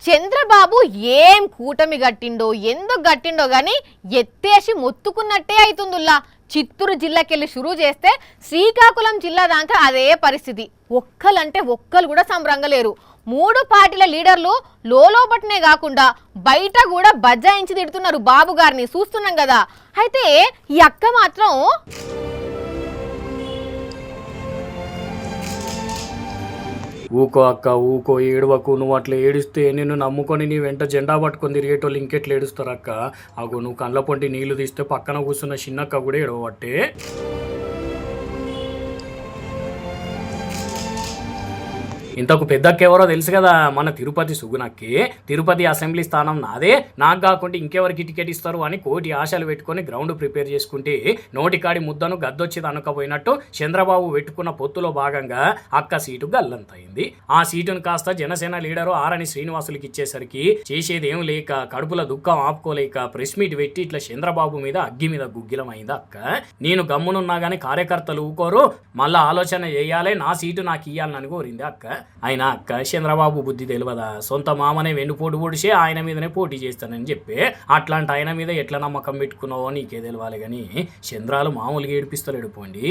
చంద్రబాబు ఏం కూటమి గట్టిండో ఎందుకు గట్టిండో గాని ఎత్తేసి మొత్తుకున్నట్టే అవుతుందిలా. చిత్తూరు జిల్లాకెళ్ళి షురూ చేస్తే శ్రీకాకుళం జిల్లా దాకా అదే పరిస్థితి. ఒక్కలంటే ఒక్కలు కూడా సంబరంగలేరు. మూడు పార్టీల లీడర్లు లోపటనే కాకుండా బయట కూడా బజాయించి తిడుతున్నారు బాబు గారిని, చూస్తున్నాం కదా. అయితే ఈ అక్క మాత్రం ఊకో అక్క ఊకో, ఏడవకు. నువ్వు అట్లా ఏడిస్తే నిన్ను నమ్ముకొని నీ వెంట జెండా పట్టుకొని తిరిగేటోళ్ళు ఇంకెట్లు ఏడుస్తారు అక్క. అగో నువ్వు కళ్ళ పొంటి నీళ్లు తీస్తే పక్కన కూర్చున్న చిన్నక్క కూడా ఏడవబట్టే. ఇంతకు పెద్దక్క ఎవరో తెలుసు కదా, మన తిరుపతి సుగునక్కి. తిరుపతి అసెంబ్లీ స్థానం నాదే, నాకు కాకుండా ఇంకెవరికి టికెట్ ఇస్తారు అని కోటి ఆశలు పెట్టుకొని గ్రౌండ్ ప్రిపేర్ చేసుకుంటే నోటికాడి ముద్దను గద్దొచ్చి అనుకపోయినట్టు చంద్రబాబు పెట్టుకున్న పొత్తులో భాగంగా అక్క సీటు గల్లంతయింది. ఆ సీటును కాస్త జనసేన లీడరు ఆరణి శ్రీనివాసులకి ఇచ్చేసరికి చేసేదేం లేక కడుపుల దుఃఖం ఆపుకోలేక ప్రెస్ మీట్ పెట్టి ఇట్లా చంద్రబాబు మీద అగ్గి మీద గుగ్గిలమైంది అక్క. నేను గమ్మునున్నా గానీ కార్యకర్తలు ఊకోరు, మళ్ళా ఆలోచన చేయాలి, నా సీటు నాకు ఇయ్యాలని కోరింది అక్క. అయినా అక్క చంద్రబాబు బుద్ధి తెలియదా, సొంత మామనే వెన్నుపోటు పొడిచే ఆయన మీదనే పోటీ చేస్తానని చెప్పి అట్లాంటి ఆయన మీద ఎట్లా నమ్మకం పెట్టుకున్నావో నీకే తెలియాలి. కానీ చంద్రాలు మామూలుగా ఏడిపిస్తలేడు పోండి.